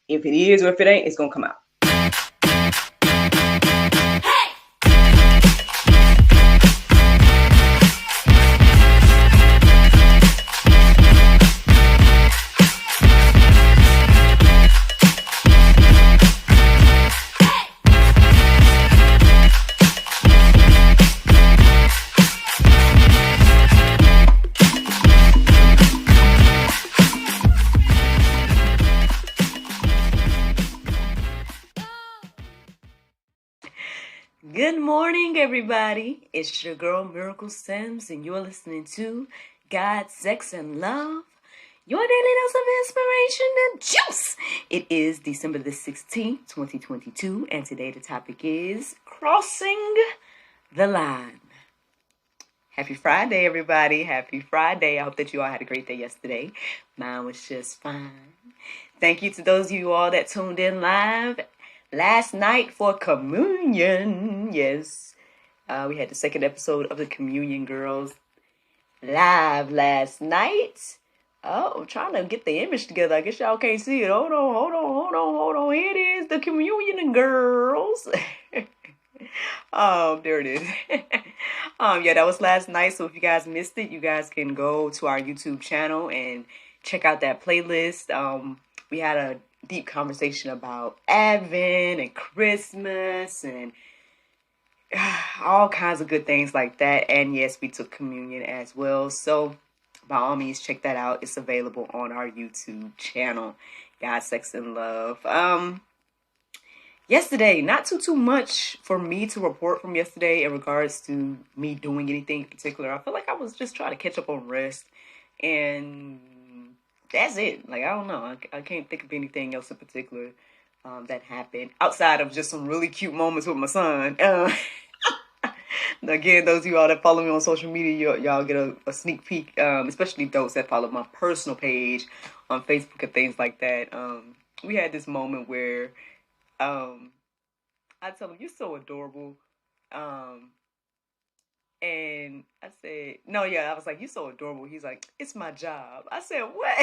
If it is or if it ain't, it's going to come out. Good morning, everybody. It's your girl, Miracle Sims, and you're listening to God, Sex, and Love, your daily dose of inspiration and juice. It is December the 16th, 2022, and today the topic is Crossing the Line. Happy Friday, everybody. Happy Friday. I hope that you all had a great day yesterday. Mine was just fine. Thank you to those of you all that tuned in live last night for communion. Yes, we had the second episode of the Communion Girls live last night. Oh, I'm trying to get the image together. I guess y'all can't see it. Hold on. Here it is, the Communion Girls. There it is. Yeah, that was last night. So if you guys missed it, you guys can go to our YouTube channel and check out that playlist. We had a deep conversation about Advent and Christmas and all kinds of good things like that. And yes, we took communion as well. So by all means, check that out. It's available on our YouTube channel, God, Sex, and Love. Yesterday, not too much for me to report from yesterday in regards to me doing anything in particular. I feel like I was just trying to catch up on rest, and that's it. Like, I don't know. I can't think of anything else in particular that happened outside of just some really cute moments with my son. Again, those of you all that follow me on social media, y'all get a sneak peek, especially those that follow my personal page on Facebook and things like that. We had this moment where I tell him, "You're so adorable." And I said, "No, yeah." I was like, "You're so adorable." He's like, "It's my job." I said, "What?"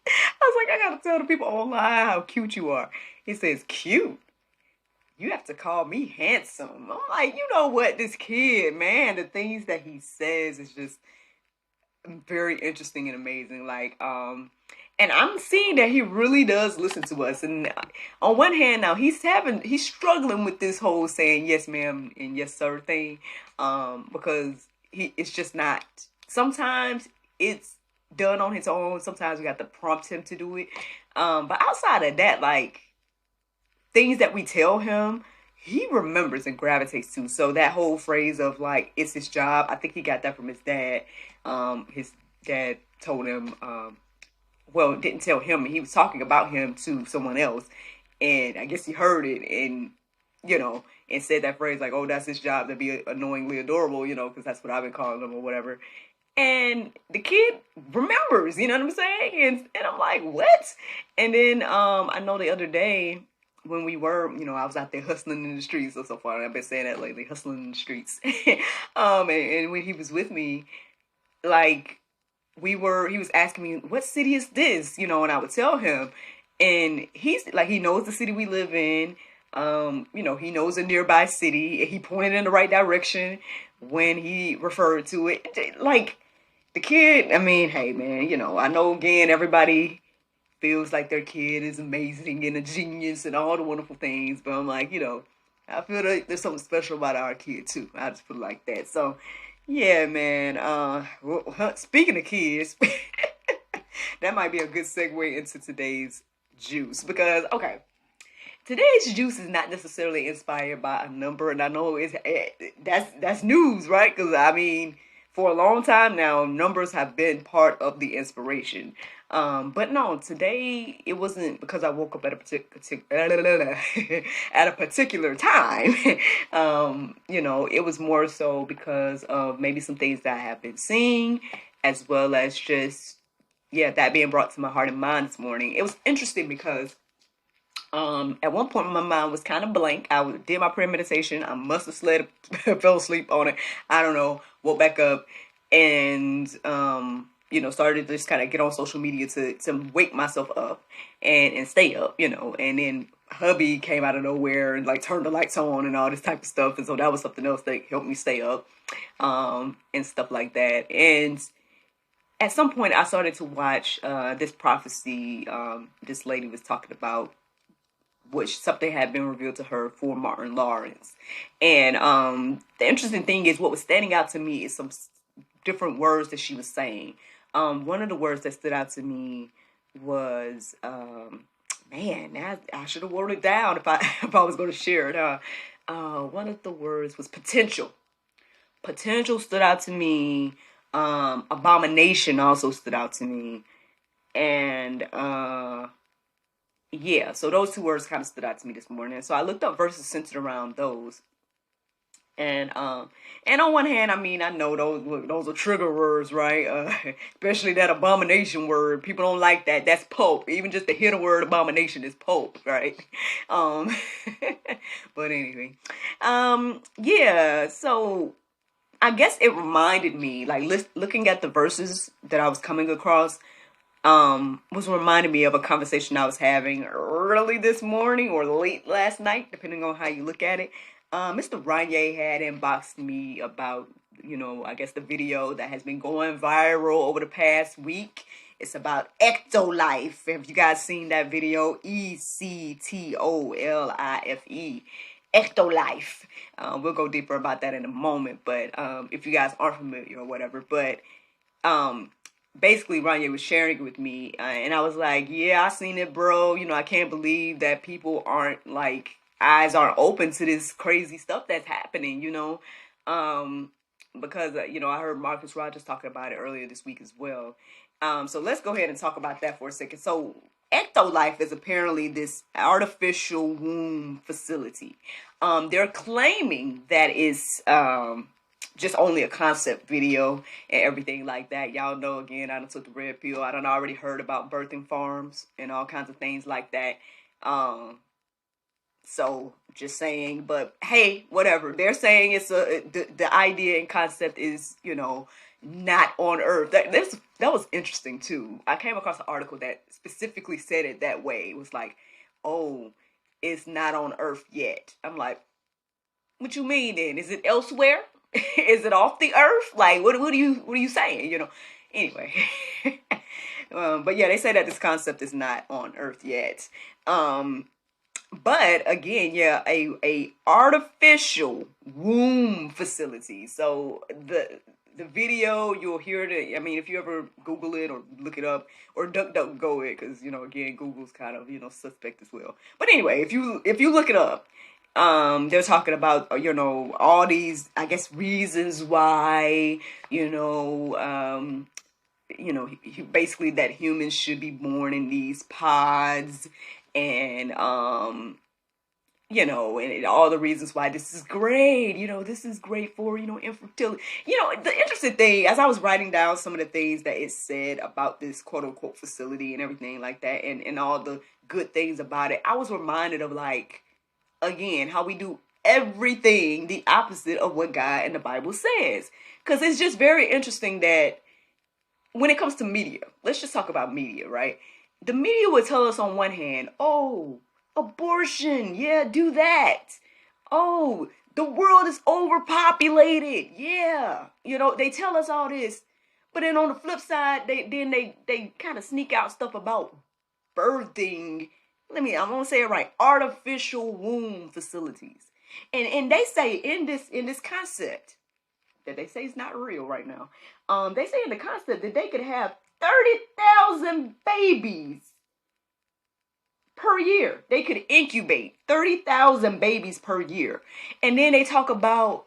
I was like, "I gotta tell the people online how cute you are." He says, "Cute? You have to call me handsome." I'm like, you know what? This kid, man, the things that he says is just very interesting and amazing. Like, and I'm seeing that he really does listen to us. And on one hand, now he's struggling with this whole saying yes, ma'am, and yes, sir thing, because it's just not. Sometimes it's done on his own. Sometimes we have to prompt him to do it. But outside of that, like things that we tell him, he remembers and gravitates to. So that whole phrase of like, it's his job, I think he got that from his dad. His dad told him, well, didn't tell him. He was talking about him to someone else. And I guess he heard it and, and said that phrase like, oh, that's his job to be annoyingly adorable, because that's what I've been calling him or whatever. And the kid remembers, you know what I'm saying? And I'm like, what? And then I know the other day when we were, I was out there hustling in the streets or so far. I've been saying that lately, hustling in the streets. And when he was with me, like, he was asking me, what city is this? And I would tell him. And he's like, he knows the city we live in. He knows a nearby city. He pointed in the right direction when he referred to it. Like, the kid, I mean, hey, man, I know, again, everybody feels like their kid is amazing and a genius and all the wonderful things. But I'm like, I feel like there's something special about our kid, too. I just put it like that. So, yeah, man. Speaking of kids, that might be a good segue into today's juice. Because, okay, today's juice is not necessarily inspired by a number. And I know that's news, right? Because, I mean, for a long time now, numbers have been part of the inspiration. But no, today it wasn't because I woke up at a particular time. It was more so because of maybe some things that I have been seeing, as well as just, that being brought to my heart and mind this morning. It was interesting because at one point my mind was kind of blank. I did my prayer meditation. I must have fell asleep on it. I don't know. Woke back up and started to just kind of get on social media to wake myself up and stay up, and then hubby came out of nowhere and like turned the lights on and all this type of stuff. And so that was something else that helped me stay up, and stuff like that. And at some point I started to watch this prophecy. This lady was talking about which something had been revealed to her for Martin Lawrence. And the interesting thing is what was standing out to me is some different words that she was saying. One of the words that stood out to me was, man, I should have wrote it down if I if I was going to share it. One of the words was potential. Potential stood out to me. Abomination also stood out to me. And yeah, so those two words kind of stood out to me this morning. So I looked up verses centered around those. And on one hand, I mean, I know those are trigger words, right? Especially that abomination word. People don't like that. That's Pope. Even just to hear the word abomination is Pope, right? But anyway, yeah. So I guess it reminded me, like looking at the verses that I was coming across, was reminding me of a conversation I was having early this morning or late last night, depending on how you look at it. Mr. Ranye had inboxed me about, I guess the video that has been going viral over the past week. It's about ectolife. Have you guys seen that video? Ectolife. Ectolife. We'll go deeper about that in a moment, but if you guys aren't familiar or whatever. But basically Ranye was sharing it with me, and I was like, yeah, I seen it, bro. I can't believe that people aren't like, eyes aren't open to this crazy stuff that's happening, because I heard Marcus Rogers talking about it earlier this week as well. So let's go ahead and talk about that for a second. So ectolife is apparently this artificial womb facility. They're claiming that it's just only a concept video and everything like that. Y'all know, again, I done took the red pill. I done already heard about birthing farms and all kinds of things like that. So just saying, but hey, whatever. They're saying it's the idea and concept is, not on Earth. That was interesting too. I came across an article that specifically said it that way. It was like, oh, it's not on Earth yet. I'm like, what you mean then? Is it elsewhere? Is it off the Earth? Like, what are you saying? Anyway. But yeah, they say that this concept is not on Earth yet. But again, yeah, a artificial womb facility. So the video, you'll hear it. I mean, if you ever Google it or look it up or DuckDuckGo it, because again, Google's kind of suspect as well. But anyway, if you look it up, they're talking about all these, I guess, reasons why basically that humans should be born in these pods, and and all the reasons why this is great. This is great for infertility. The interesting thing, as I was writing down some of the things that it said about this quote unquote facility and everything like that, and all the good things about it, I was reminded of, like, again, how we do everything the opposite of what God and the Bible says. Because it's just very interesting that when it comes to media, let's just talk about media, right? The media would tell us on one hand, oh, abortion, yeah, do that. Oh, the world is overpopulated, yeah. They tell us all this. But then on the flip side, they kind of sneak out stuff about birthing. I'm gonna say it right. Artificial womb facilities. And they say in this concept that they say is not real right now. They say in the concept that they could have 30,000 babies per year. They could incubate 30,000 babies per year. And then they talk about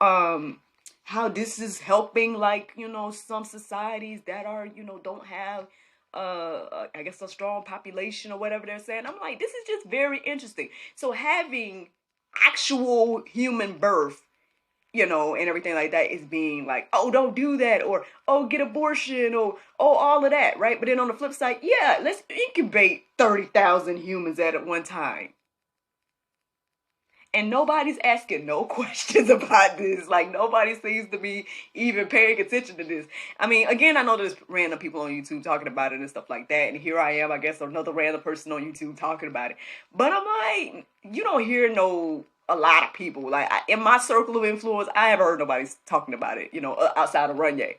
how this is helping, like, some societies that are, don't have I guess a strong population or whatever they're saying. I'm like, this is just very interesting. So having actual human birth, and everything like that is being like, oh, don't do that, or oh, get abortion, or oh, all of that, right? But then on the flip side, yeah, let's incubate 30,000 humans at one time. And nobody's asking no questions about this. Like, nobody seems to be even paying attention to this. I mean, again, I know there's random people on YouTube talking about it and stuff like that. And here I am, I guess, another random person on YouTube talking about it. But I'm like, you don't hear a lot of people. Like, in my circle of influence, I haven't heard nobody talking about it, outside of Runye.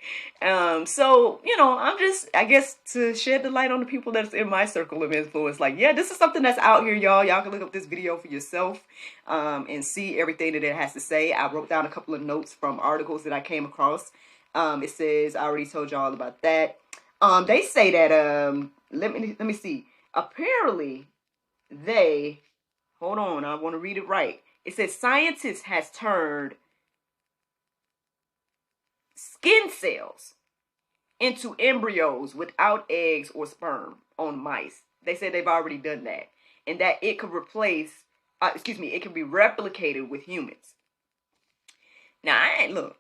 So, I'm just, I guess, to shed the light on the people that's in my circle of influence, like, yeah, this is something that's out here, y'all. Y'all can look up this video for yourself, and see everything that it has to say. I wrote down a couple of notes from articles that I came across. It says, I already told y'all about that. They say that, let me see. Apparently, hold on, I want to read it right. It says scientists has turned skin cells into embryos without eggs or sperm on mice. They said they've already done that, and that it could it can be replicated with humans. Now, look,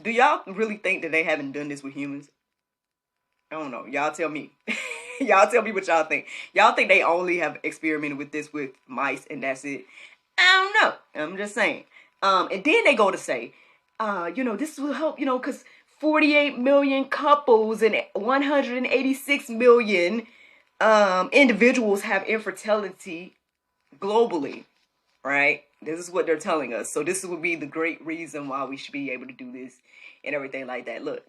do y'all really think that they haven't done this with humans? I don't know. Y'all tell me. Y'all tell me what y'all think. Y'all think they only have experimented with this with mice and that's it? I don't know. I'm just saying. And then they go to say, this will help, because 48 million couples and 186 million individuals have infertility globally, right? This is what they're telling us. So this would be the great reason why we should be able to do this and everything like that. Look,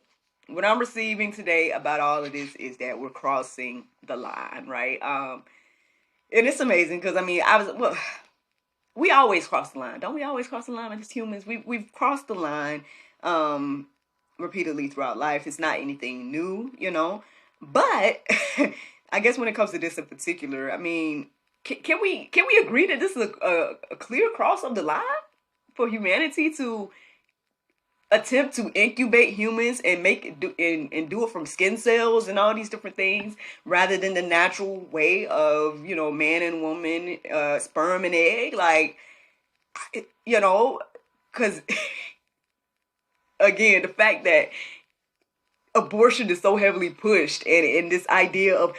what I'm receiving today about all of this is that we're crossing the line, right? And it's amazing because, we always cross the line. Don't we always cross the line as humans? We've crossed the line repeatedly throughout life. It's not anything new, But I guess when it comes to this in particular, can we agree that this is a clear cross of the line for humanity to attempt to incubate humans and do it from skin cells and all these different things rather than the natural way of man and woman, sperm and egg, like, because again, the fact that abortion is so heavily pushed and this idea of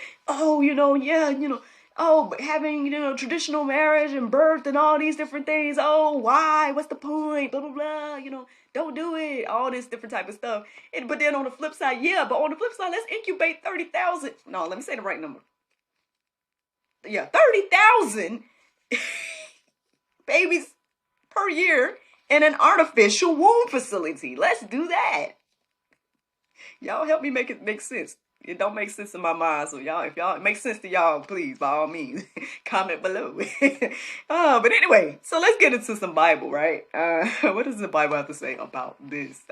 having traditional marriage and birth and all these different things, why, what's the point, blah blah blah, don't do it, all this different type of stuff. But then on the flip side, let's incubate 30,000, no, let me say the right number, 30,000 babies per year in an artificial womb facility. Let's do that. Y'all help me make it make sense. It don't make sense in my mind. So if y'all it makes sense to y'all, please, by all means, comment below. But anyway, so let's get into some Bible, right? What does the Bible have to say about this?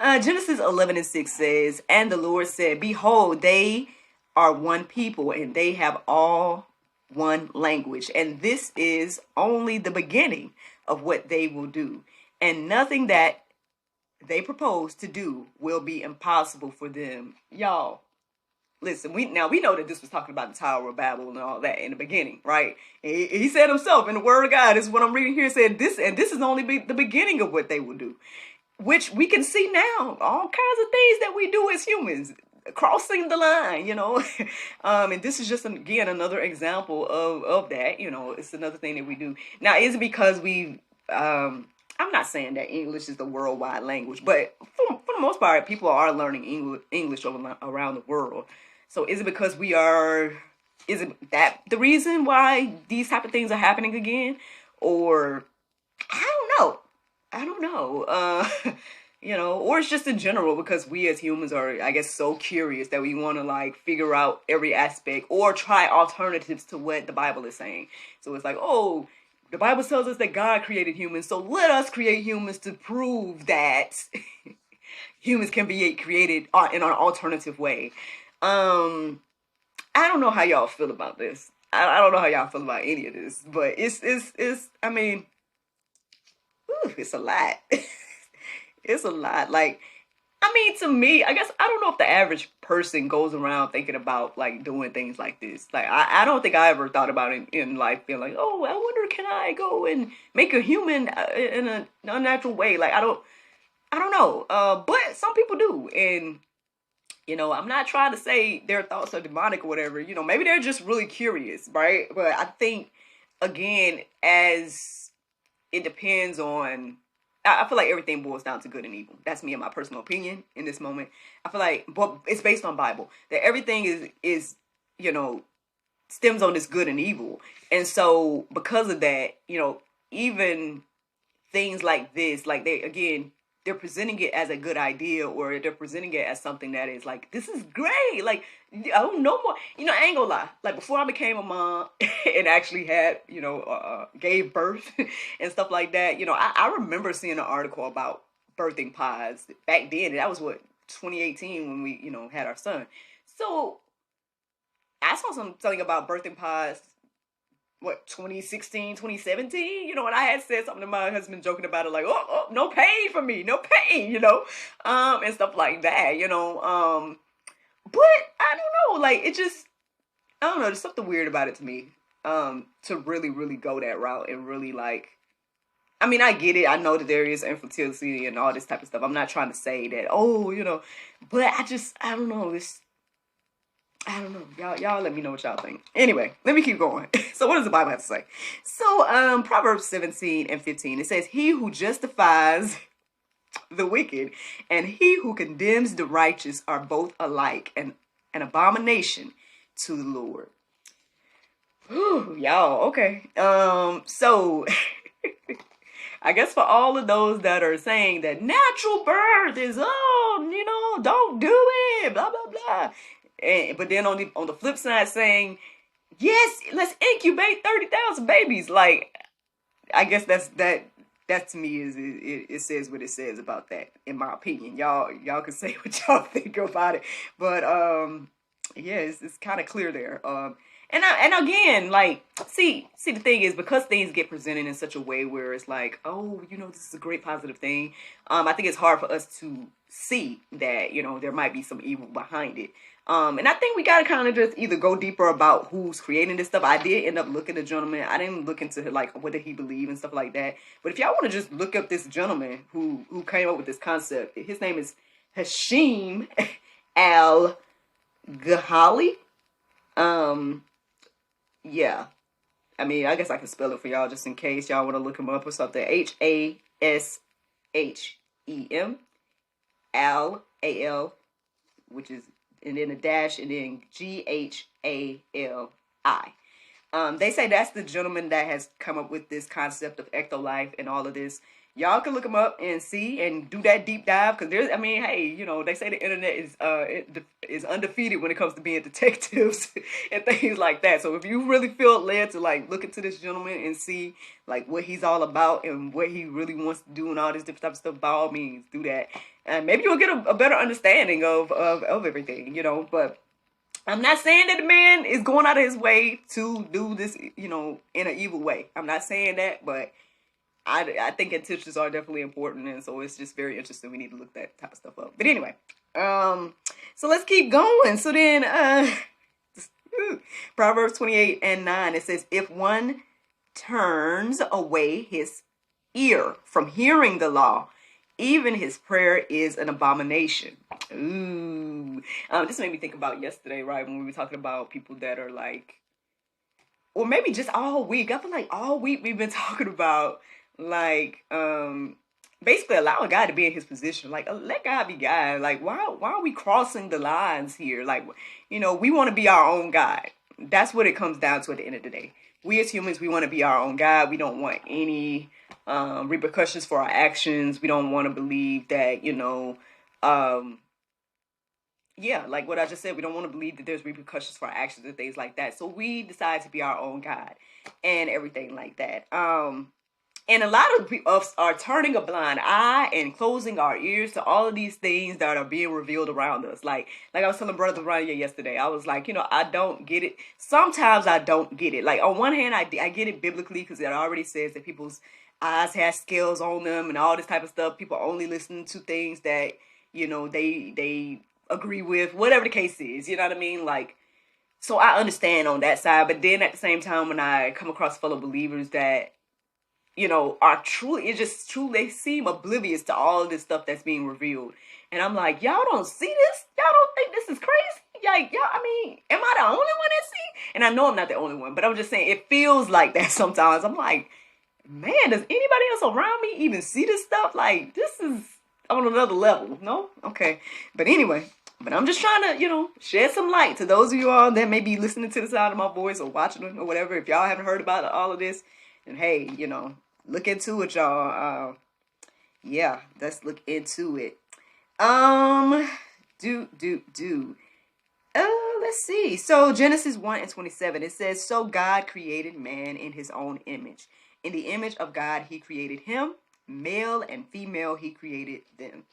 Genesis 11:6 says, "And the Lord said, Behold, they are one people, and they have all one language. And this is only the beginning of what they will do. And nothing that they propose to do will be impossible for them." Y'all, listen, we know that this was talking about the Tower of Babel and all that in the beginning, right? He said himself in the Word of God, this is what I'm reading here, said this, and this is only the beginning of what they will do, which we can see now, all kinds of things that we do as humans, crossing the line, and this is just, again, another example of that. It's another thing that we do. Now, is it because I'm not saying that English is the worldwide language, but for the most part, people are learning English around the world. So is it because is it that the reason why these type of things are happening again? Or I don't know. Or it's just in general because we as humans are, I guess, so curious that we want to figure out every aspect or try alternatives to what the Bible is saying. So it's like, the Bible tells us that God created humans, so let us create humans to prove that humans can be created in an alternative way. I don't know how y'all feel about this. I don't know how y'all feel about any of this, but it's it's a lot. It's a lot. To me, I guess, I don't know if the average person goes around thinking about doing things like this. I don't think I ever thought about it in life, being like, I wonder, can I go and make a human in a unnatural way? I don't know. But some people do. And, I'm not trying to say their thoughts are demonic or whatever. Maybe they're just really curious, right? But I think again, as it depends on, I feel like everything boils down to good and evil. That's me and my personal opinion in this moment. I feel like, but it's based on Bible, that everything is you know, stems on this good and evil. And so because of that, even things like this, like they're presenting it as a good idea, or they're presenting it as something that is like, this is great. Like, oh, no more. I ain't gonna lie. Like, before I became a mom and actually had, gave birth and stuff like that, I remember seeing an article about birthing pods back then. That was what, 2018, when we, had our son. So I saw something about birthing pods, what, 2016, 2017, and I had said something to my husband, joking about it, like, oh, no pain for me, no pain, and stuff like that, but I don't know, like, it just, I don't know, there's something weird about it to me, to really, really go that route and really, like, I mean, I get it, I know that there is infertility and all this type of stuff, I'm not trying to say that, but I don't know, I don't know. Y'all let me know what y'all think. Anyway, let me keep going. So what does the Bible have to say? So Proverbs 17:15, it says, he who justifies the wicked and he who condemns the righteous are both alike an abomination to the Lord. Whew, y'all, okay. So I guess for all of those that are saying that natural birth is, don't do it, blah, blah, blah. But then on the flip side saying, yes, let's incubate 30,000 babies. Like, I guess that to me is it says what it says about that, in my opinion. Y'all can say what y'all think about it, but yeah, it's kind of clear there. And again, like, see, the thing is, because things get presented in such a way where it's like, oh, this is a great positive thing. I think it's hard for us to see that, there might be some evil behind it. And I think we gotta kind of just either go deeper about who's creating this stuff. I did end up looking at the gentleman. I didn't look into, like, what did he believe and stuff like that. But if y'all want to just look up this gentleman who came up with this concept, his name is Hashim Al-Ghali. Yeah. I mean, I guess I can spell it for y'all just in case y'all want to look him up or something. Hashem Al, which is, and then a dash, and then Ghali. They say that's the gentleman that has come up with this concept of ecto-life and all of this. Y'all can look them up and see and do that deep dive, because there's, I mean, hey, they say the internet is undefeated when it comes to being detectives and things like that. So if you really feel led to, like, look into this gentleman and see, like, what he's all about and what he really wants to do and all this different type of stuff, by all means, do that. And maybe you'll get a better understanding of everything, but I'm not saying that the man is going out of his way to do this, in an evil way. I'm not saying that, but I think intentions are definitely important, and so it's just very interesting. We need to look that type of stuff up. But anyway, so let's keep going. So then, Proverbs 28:9, it says, if one turns away his ear from hearing the law, even his prayer is an abomination. Ooh. This made me think about yesterday, right, when we were talking about people that are like, or maybe just all week. I feel like all week we've been talking about, like, basically allowing God to be in his position. Like, let God be God. Like, why are we crossing the lines here? Like, we want to be our own God. That's what it comes down to at the end of the day. We as humans, we want to be our own God. We don't want any repercussions for our actions. We don't want to believe that, yeah, like what I just said, we don't want to believe that there's repercussions for our actions and things like that. So we decide to be our own God and everything like that. And a lot of us are turning a blind eye and closing our ears to all of these things that are being revealed around us. Like I was telling Brother Ryan yesterday, I was like, I don't get it. Sometimes I don't get it. Like, on one hand, I get it biblically, because it already says that people's eyes have scales on them and all this type of stuff. People only listen to things that, they agree with, whatever the case is. You know what I mean? Like, so I understand on that side. But then at the same time, when I come across fellow believers that, are truly, they seem oblivious to all of this stuff that's being revealed. And I'm like, y'all don't see this? Y'all don't think this is crazy? Like, yeah, I mean, am I the only one that see? And I know I'm not the only one, but I'm just saying it feels like that sometimes. I'm like, man, does anybody else around me even see this stuff? Like, this is on another level, no? Okay. But anyway, but I'm just trying to, shed some light to those of you all that may be listening to the sound of my voice or watching it or whatever. If y'all haven't heard about all of this, then hey, look into it, y'all. Yeah, let's look into it. Let's see. So Genesis 1:27, it says, so God created man in his own image. In the image of God, he created him. Male and female, he created them.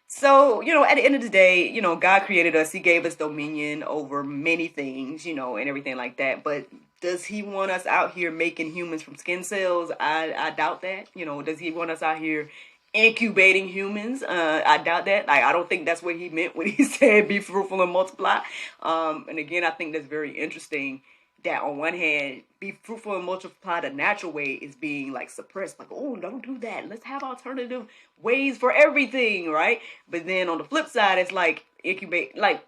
So, at the end of the day, God created us. He gave us dominion over many things, and everything like that. But does he want us out here making humans from skin cells? I doubt that. Does he want us out here incubating humans? I doubt that. Like, I don't think that's what he meant when he said be fruitful and multiply. And again, I think that's very interesting that on one hand, be fruitful and multiply the natural way is being like suppressed. Like, oh, don't do that. Let's have alternative ways for everything, right? But then on the flip side, it's like incubate, like,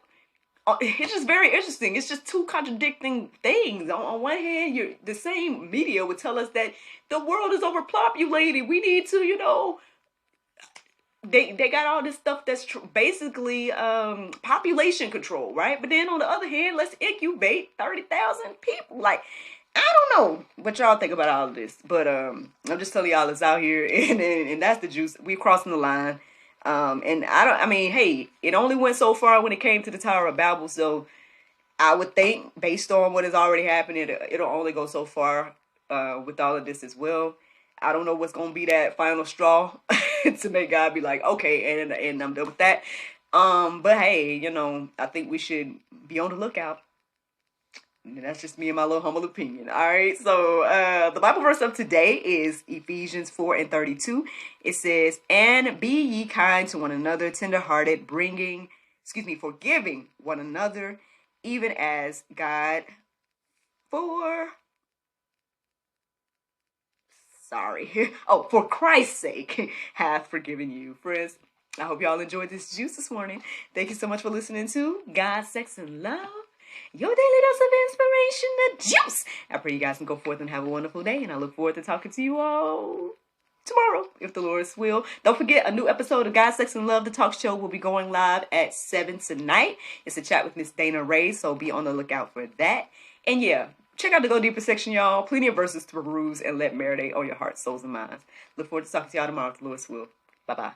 it's just very interesting. It's just two contradicting things. On one hand, the same media would tell us that the world is overpopulated. We need to, they got all this stuff that's basically population control, right? But then on the other hand, let's incubate 30,000 people. Like, I don't know what y'all think about all of this, but I'm just telling y'all it's out here, and that's the juice. We're crossing the line, and hey, it only went so far when it came to the Tower of Babel, so I would think, based on what has already happened, it'll only go so far with all of this as well. I don't know what's going to be that final straw to make God be like, okay, and I'm done with that. But hey, I think we should be on the lookout. And that's just me and my little humble opinion. All right. So the Bible verse of today is Ephesians 4:32. It says, and be ye kind to one another, tenderhearted, forgiving one another, even as God for Christ's sake hath forgiven you. Friends, I hope y'all enjoyed this juice this morning. Thank you so much for listening to God, Sex, and Love, your daily dose of inspiration, the juice. I pray you guys can go forth and have a wonderful day, and I look forward to talking to you all tomorrow, if the Lord's will. Don't forget, a new episode of God, Sex, and Love, the talk show, will be going live at 7 tonight. It's a chat with Miss Dana Ray, so be on the lookout for that. And yeah, check out the Go Deeper section, y'all. Plenty of verses to peruse and let marinate on your hearts, souls, and minds. Look forward to talking to y'all tomorrow, if the Lord's will. Bye-bye.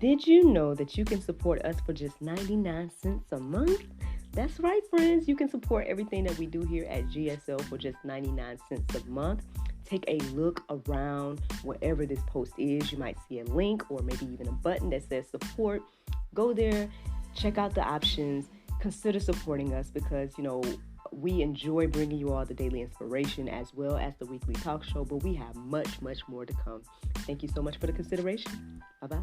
Did you know that you can support us for just 99 cents a month? That's right, friends. You can support everything that we do here at GSL for just 99 cents a month. Take a look around wherever this post is. You might see a link or maybe even a button that says support. Go there, check out the options, consider supporting us because, we enjoy bringing you all the daily inspiration as well as the weekly talk show, but we have much, much more to come. Thank you so much for the consideration. Bye-bye.